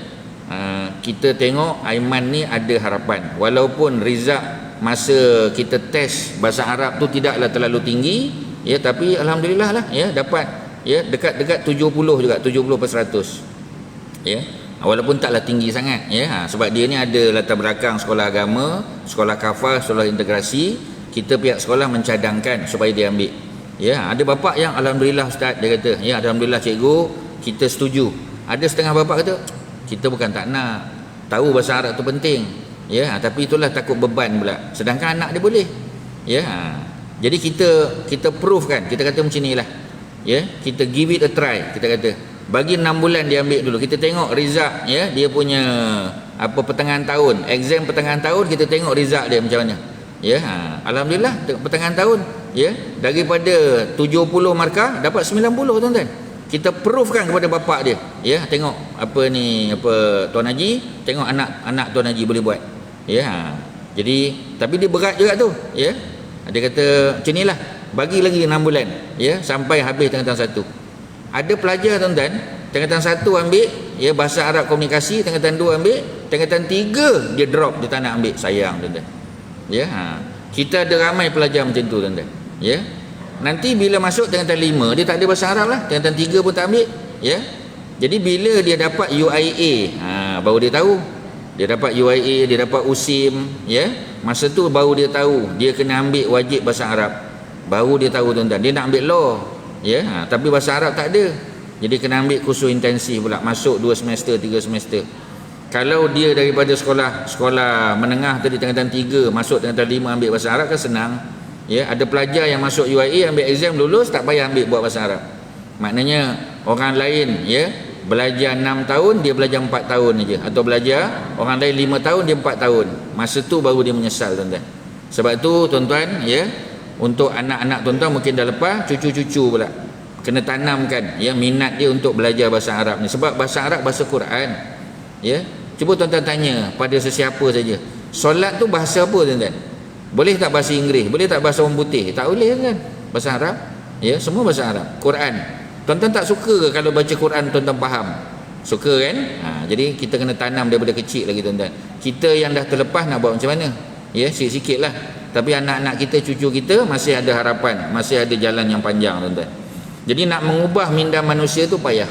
kita tengok Aiman ni ada harapan. Walaupun result masa kita test bahasa Arab tu tidaklah terlalu tinggi, ya, tapi alhamdulillah lah, ya, dapat, ya, dekat-dekat 70 juga, 70%. Ya. Walaupun taklah tinggi sangat, ya. Sebab dia ni ada latar belakang sekolah agama, sekolah kafah, sekolah integrasi. Kita pihak sekolah mencadangkan supaya dia ambil. Ya, ada bapa yang alhamdulillah ustaz, dia kata, ya, alhamdulillah cikgu, kita setuju. Ada setengah bapa kata, kita bukan tak nak, tahu bahasa Arab tu penting, ya, tapi itulah takut beban pula, sedangkan anak dia boleh, ya. Jadi kita proof kan, kita kata macam ni lah, ya, kita give it a try. Kita kata bagi 6 bulan dia ambil dulu, kita tengok result, ya, dia punya apa pertengahan tahun, exam pertengahan tahun, kita tengok result dia macam mana, ya. Alhamdulillah pertengahan tahun, ya, daripada 70 markah dapat 90, tuan-tuan. Kita proofkan kepada bapak dia, ya, tengok apa ni, apa Tuan Haji, tengok anak Tuan Haji boleh buat, ya. Jadi tapi dia berat juga tu, ya. Dia kata macam inilah, bagi lagi 6 bulan, ya, sampai habis tingkatan 1. Ada pelajar, tuan-tuan, tingkatan 1 ambil, ya, bahasa Arab komunikasi, tingkatan 2 ambil, tingkatan 3 dia drop, dia tak nak ambil, sayang, tuan-tuan, ya. Kita ada ramai pelajar macam tu, tuan-tuan, ya. Nanti bila masuk tingkatan 5 dia tak ada bahasa Arab lah, tingkatan 3 pun tak ambil, ya. Jadi bila dia dapat UIA, baru dia tahu. Dia dapat UIA, dia dapat USIM, ya. Masa tu baru dia tahu dia kena ambil wajib bahasa Arab. Baru dia tahu, tuan-tuan, dia nak ambil law, ya, tapi bahasa Arab tak ada. Jadi kena ambil kursus intensif pula, masuk 2 semester, 3 semester. Kalau dia daripada sekolah menengah tadi tingkatan 3 masuk tingkatan 5 ambil bahasa Arab kan senang. Ya, ada pelajar yang masuk UIA ambil exam lulus tak payah ambil buat bahasa Arab. Maknanya orang lain, ya, belajar 6 tahun dia belajar 4 tahun aja, atau belajar orang lain 5 tahun dia 4 tahun. Masa tu baru dia menyesal, tuan-tuan. Sebab tu, tuan-tuan, ya, untuk anak-anak tuan-tuan mungkin dah lepas, cucu-cucu pula kena tanamkan, ya, minat dia untuk belajar bahasa Arab ni. Sebab bahasa Arab bahasa Quran, ya. Cuba tuan-tuan tanya pada sesiapa saja, solat tu bahasa apa, tuan-tuan? Boleh tak bahasa Inggeris? Boleh tak bahasa orang putih? Tak boleh, kan? Bahasa Arab, ya, semua bahasa Arab. Quran, tuan-tuan tak suka ke kalau baca Quran tuan-tuan faham? Suka, kan? Jadi kita kena tanam daripada kecil lagi, tuan-tuan. Kita yang dah terlepas nak buat macam mana? Ya, sikit-sikit lah. Tapi anak-anak kita, cucu kita masih ada harapan, masih ada jalan yang panjang, tuan-tuan. Jadi nak mengubah minda manusia tu payah,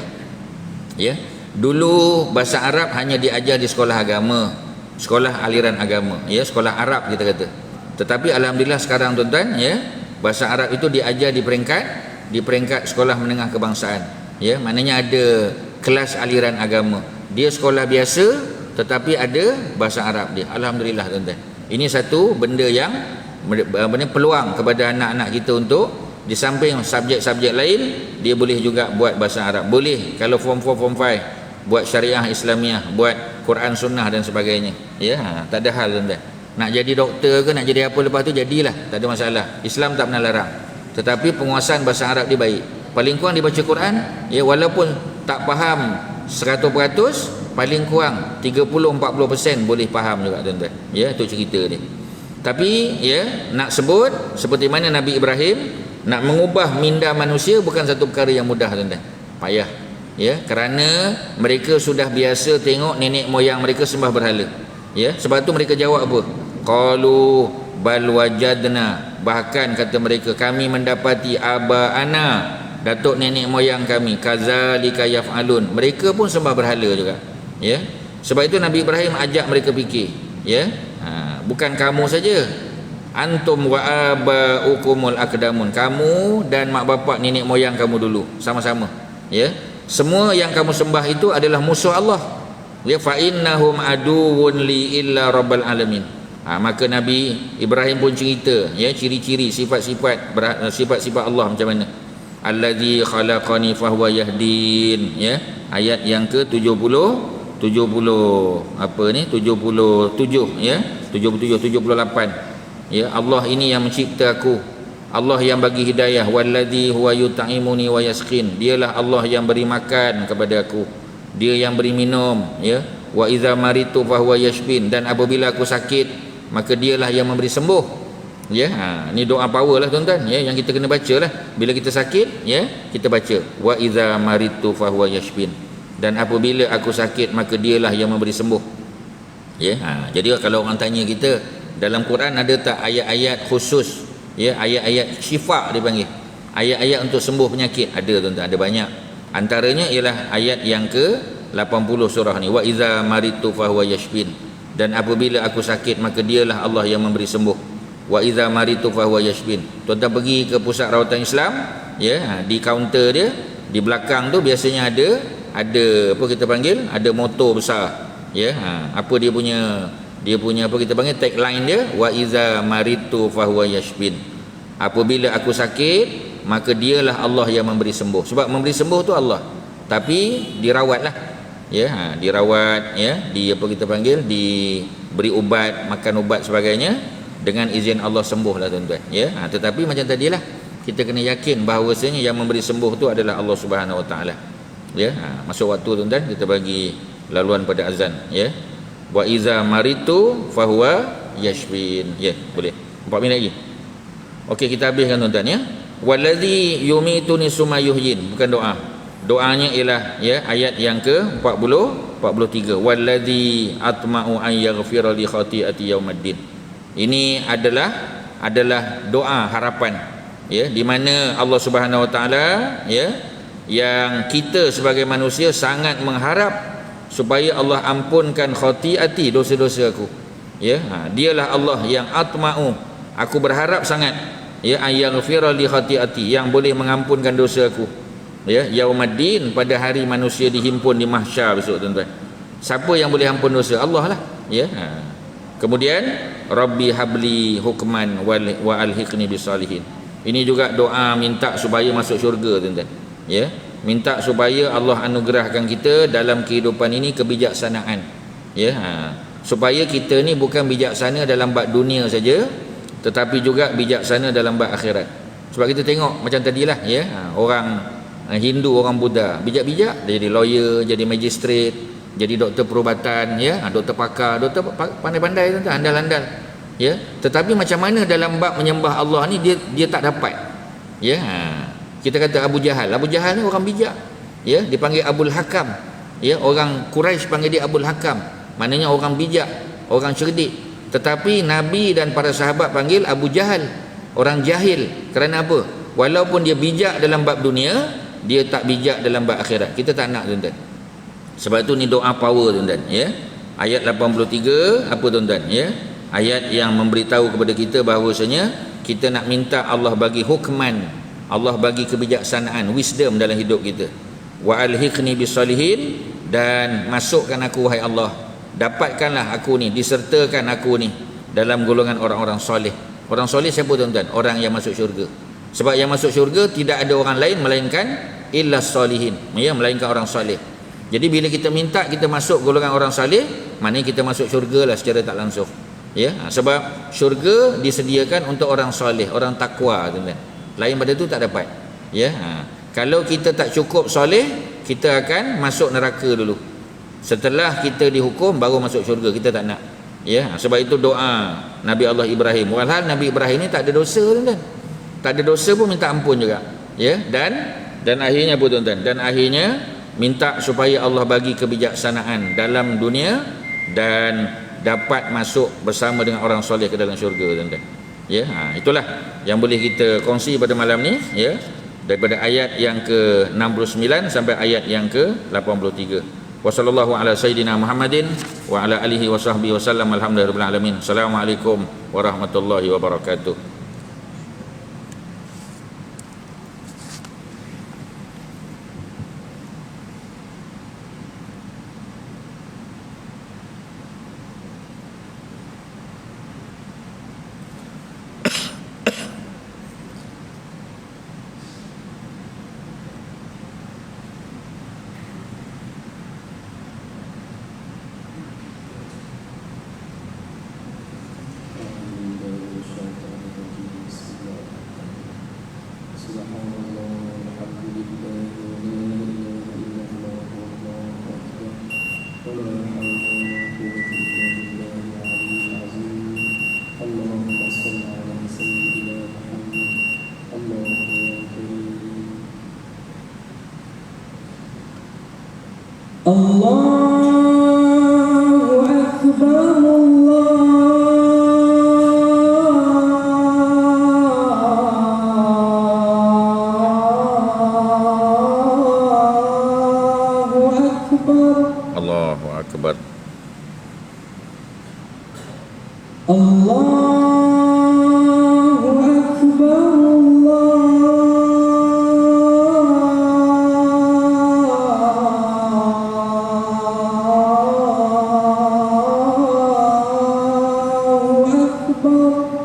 ya. Dulu bahasa Arab hanya diajar di sekolah agama, sekolah aliran agama, ya, sekolah Arab kita kata. Tetapi alhamdulillah sekarang, tuan-tuan, ya, bahasa Arab itu diajar di peringkat sekolah menengah kebangsaan, ya. Maknanya ada kelas aliran agama. Dia sekolah biasa tetapi ada bahasa Arab dia. Alhamdulillah, tuan-tuan. Ini satu benda yang peluang kepada anak-anak kita untuk di samping subjek-subjek lain dia boleh juga buat bahasa Arab. Boleh kalau form 4, form 5 buat syariah Islamiah, buat Quran sunnah dan sebagainya, ya. Tak ada hal, tuan-tuan. Nak jadi doktor ke, nak jadi apa lepas tu jadilah, tak ada masalah. Islam tak pernah larang. Tetapi penguasaan bahasa Arab dia baik. Paling kurang dia baca Quran, ya, walaupun tak faham 100%, paling kurang 30-40% boleh faham juga, tuan-tuan. Ya, itu cerita dia. Tapi, ya, nak sebut seperti mana Nabi Ibrahim nak mengubah minda manusia bukan satu perkara yang mudah, tuan-tuan. Payah, ya, kerana mereka sudah biasa tengok nenek moyang mereka sembah berhala. Ya, sebab tu mereka jawab apa? Qalu bal wajadna, bahkan kata mereka, kami mendapati abaana, datuk nenek moyang kami, kazalika yaf'alun, mereka pun sembah berhala juga, ya. Sebab itu Nabi Ibrahim ajak mereka fikir, ya. Bukan kamu saja, antum wa abaukumul aqdamun, kamu dan mak bapak nenek moyang kamu dulu sama-sama, ya. Semua yang kamu sembah itu adalah musuh Allah, ya. Fa innahum aduwwun li illa rabbil alamin. Maka Nabi Ibrahim pun cerita, ya, ciri-ciri sifat-sifat Allah macam mana. Allazi khalaqani fahuwa yahdin, ya. Ayat yang ke-70 apa ni, 77, ya, 78, ya. Allah ini yang mencipta aku, Allah yang bagi hidayah. Wallazi huwa yut'imuni wa yasqin, dialah Allah yang beri makan kepada aku, dia yang beri minum, ya. Wa idza maritu fahuwa yashfin, dan apabila aku sakit maka dialah yang memberi sembuh. Ya, ni doa power lah tuan-tuan, ya, yang kita kena baca lah bila kita sakit, ya, kita baca wa idza maritu fahuwa yashfin, dan apabila aku sakit maka dialah yang memberi sembuh. Ya, jadi kalau orang tanya kita dalam Quran ada tak ayat-ayat khusus, ya, ayat-ayat syifa dipanggil, ayat-ayat untuk sembuh penyakit? Ada tuan-tuan, ada banyak. Antaranya ialah ayat yang ke 80 surah ni, wa idza maritu fahuwa yashfin, dan apabila aku sakit maka dialah Allah yang memberi sembuh. Wa idza maritu fahuwa yashfin. Tuan-tuan pergi ke pusat rawatan Islam, ya, di kaunter dia di belakang tu biasanya ada apa kita panggil, ada motor besar, ya, apa dia punya apa kita panggil tagline dia, wa idza maritu fahuwa yashfin, apabila aku sakit maka dialah Allah yang memberi sembuh. Sebab memberi sembuh tu Allah, tapi dirawatlah, ya, dirawat, ya, di apa kita panggil, diberi ubat, makan ubat sebagainya, dengan izin Allah sembuh lah tuan-tuan, ya. Tetapi macam tadilah, kita kena yakin bahawasanya yang memberi sembuh tu adalah Allah Subhanahu Wa Taala, ya. Masuk waktu tuan-tuan, kita bagi laluan pada azan, ya. Wa iza maritu fahuwa yashfin, ya, boleh 4 minit lagi. Okey, kita habiskan tuan-tuan, ya. Wallazi yumituni summa yuhyin, bukan doa. Doanya ialah, ya, ayat yang ke 43, wallazi atma'u an yaghfira li khati'ati yaumiddin. Ini adalah doa harapan, ya, di mana Allah Subhanahu Wa Taala, ya, yang kita sebagai manusia sangat mengharap supaya Allah ampunkan khati'ati, dosa-dosa aku, ya. Dialah Allah yang atma'u, aku berharap sangat, ya, ayaghfira li khati'ati, yang boleh mengampunkan dosa aku, ya, yaumiddin, pada hari manusia dihimpun di mahsyar besok tuan-tuan. Siapa yang boleh ampun dosa? Allah lah, ya. Kemudian Rabbi habli hukman wa alhiqni bisalihin. Ini juga doa minta supaya masuk syurga tuan-tuan, ya. Minta supaya Allah anugerahkan kita dalam kehidupan ini kebijaksanaan, ya. Supaya kita ni bukan bijaksana dalam bab dunia saja, tetapi juga bijaksana dalam bab akhirat. Sebab kita tengok macam tadilah, ya, orang Hindu, orang Buddha bijak-bijak, dia jadi lawyer, jadi magistrate, jadi doktor perubatan, ya, doktor pakar, doktor pandai-pandai tuan-tuan, andal-andal, ya. Tetapi macam mana dalam bab menyembah Allah ni dia tak dapat, ya. Kita kata Abu Jahal ni orang bijak, ya, dipanggil Abul Hakam, ya, orang Quraisy panggil dia Abul Hakam, maknanya orang bijak, orang cerdik. Tetapi Nabi dan para sahabat panggil Abu Jahal, orang jahil. Kerana apa? Walaupun dia bijak dalam bab dunia, dia tak bijak dalam bab akhirat. Kita tak nak tuan-tuan. Sebab tu ni doa power tuan-tuan, ya. Ayat 83 apa tuan-tuan, ya? Ayat yang memberitahu kepada kita bahawasanya kita nak minta Allah bagi hukman, Allah bagi kebijaksanaan, wisdom dalam hidup kita. Wa alhiqni bisalihin, dan masukkan aku wahai Allah, dapatkanlah aku ni, disertakan aku ni dalam golongan orang-orang soleh. Orang soleh siapa tuan-tuan? Orang yang masuk syurga. Sebab yang masuk syurga tidak ada orang lain melainkan illa solihin, ya, melainkan orang soleh. Jadi bila kita minta kita masuk golongan orang saleh, maknanya kita masuk syurga lah secara tak langsung, ya. Sebab syurga disediakan untuk orang soleh, orang takwa tuan-tuan. Lain pada tu tak dapat, ya. Kalau kita tak cukup soleh, kita akan masuk neraka dulu. Setelah kita dihukum baru masuk syurga, kita tak nak, ya. Sebab itu doa Nabi Allah Ibrahim, walhal Nabi Ibrahim ni tak ada dosa tuan-tuan, tak ada dosa pun minta ampun juga, ya. Dan akhirnya apa tuan-tuan? Dan akhirnya minta supaya Allah bagi kebijaksanaan dalam dunia dan dapat masuk bersama dengan orang soleh ke dalam syurga tuan-tuan, ya. Itulah yang boleh kita kongsi pada malam ni, ya, daripada ayat yang ke-69 sampai ayat yang ke-83. Wassallallahu ala sayyidina Muhammadin wa ala alihi wa sahbihi wasallam. Alhamdulillahirabbil alamin. Assalamualaikum warahmatullahi wabarakatuh. اللهم صل على Allahu Akbar, Allahu Akbar. Allahu Akbar,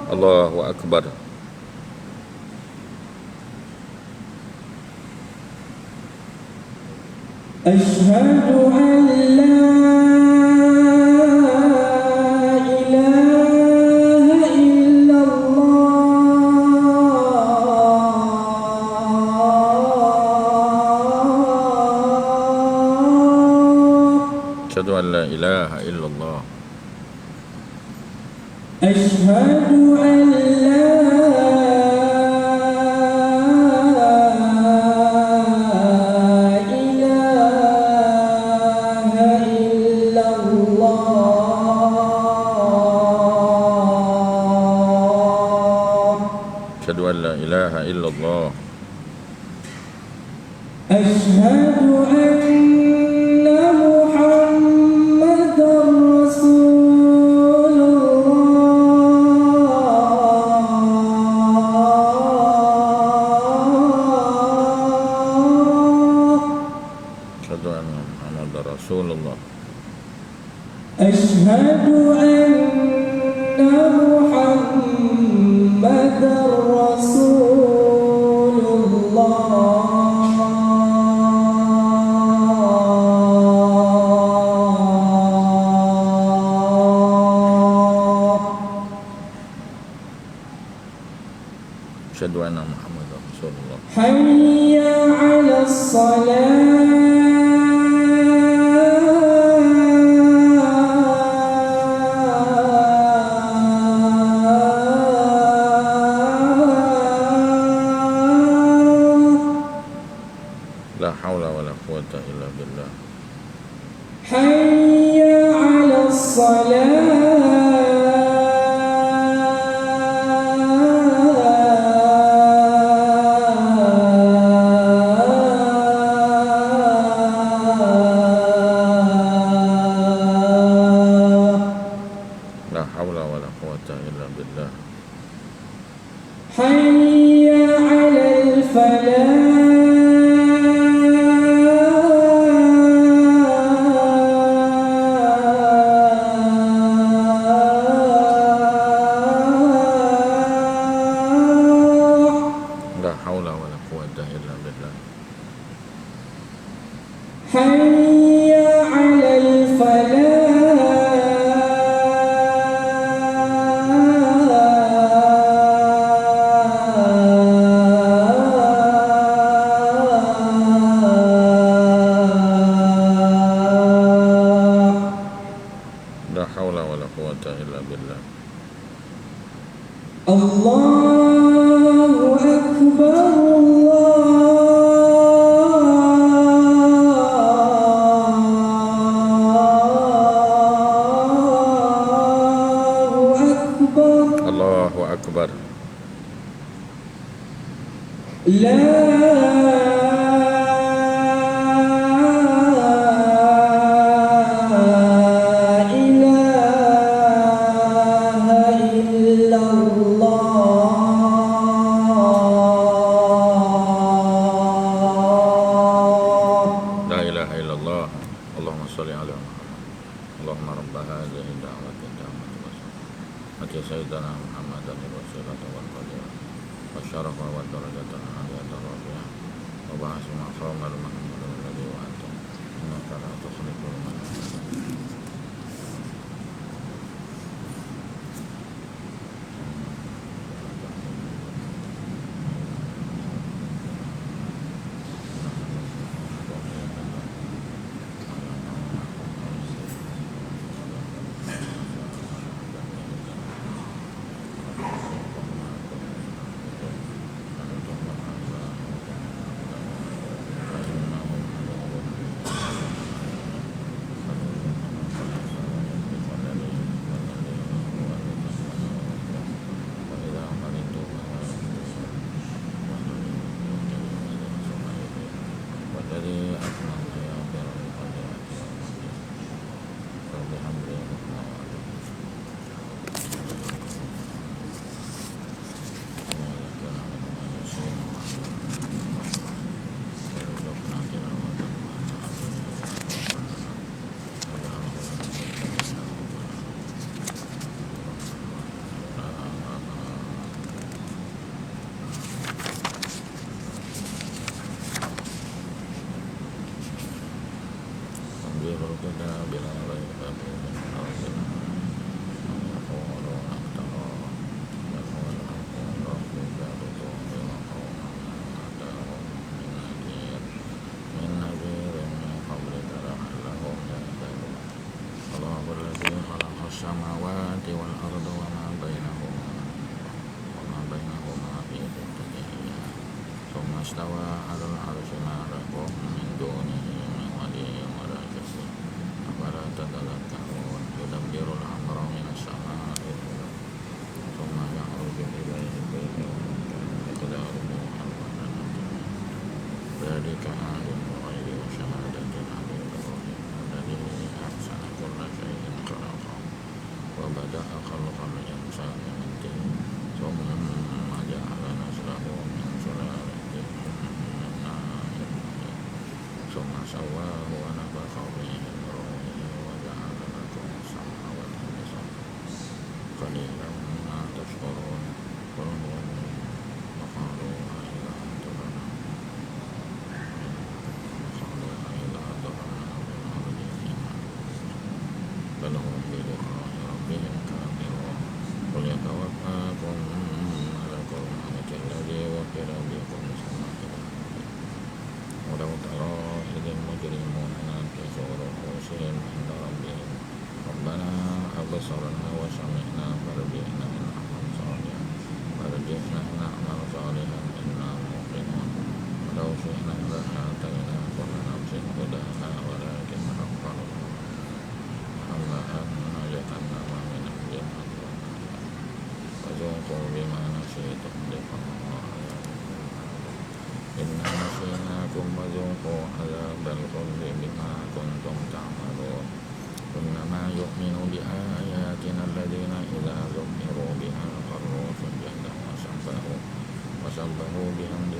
Allahu Akbar. Asyhadu an la ilaha illallah. Asyhadu an la ilaha illallah. Asyhadu an la Asyhadu an la ilaha illallah. Asyhadu anna Muhammadar Rasulullah. Asyhadu anna Muhammadar Rasulullah. Asyhadu anna Muhammadar Rasulullah. Asyhadu anna Muhammadar Rasulullah. Hayya 'alas La haula wala quwwata illa billah. Hayya 'alas La haula wala quwwata illa billah. Hayya 'alal falah. La haula wala quwwata illa billah. Hayya 'alal falah. La haula wala quwwata illa billah. Allahu Akbar, Allahu Akbar. La ilaha illallah. La ilaha illallah. Allahumma shalli ala Muhammad. Allahumma rabba hadhihi da'wati tammati wa ati sayyidina Muhammadan rasulata wal qadira wa syarafa wa darajatan aliyatan rafi'ah wa ba'athu maqamal Muhammadin alladhi wa'ata innaka la tukhliqul man. ثم استوى على العرش ما لكم من دونه من ولي ولا شفيع أفلا تتذكرون يدبر الأمر من السماء إلى الأرض ثم يعرج إليه كيف كان مقداره ألف سنة ذلك عالم الغيب وشهادة العليم الرحيم الذي أحسن كل شيء خلقه وبدأ خلق الإنسان من طين ثم جعل نسله من سلالة من ماء مهين ثم سواه ونفخ فيه من روحه وجعل لكم السمع والأبصار قليلا ما تشكرون قل هو وقالوا أإذا ضربنا بالأرض بل هم بلقاء ربهم كافرون قل يتوفاكم ملك الموت الذي وكل بكم ثم إلى ربكم ولو ترى إذ المجرمون ناكسوا رؤوسهم عند ربهم ربنا أبصرنا وسمعنا فرجعنا نعمل صالحا إنا موقنون ولو شئنا لآتينا كل نفس هداها ولكن حق القول أما أن جهنم من الجنة والنار فذوقوا بما نسيتم لقاء يومكم إنا نسيناكم وذوقوا عذاب الخلد بما كنتم تعملون إنما يؤمن بآياتنا الذين إذا ذكروا بها خروا سجدا وسبحوا بحمد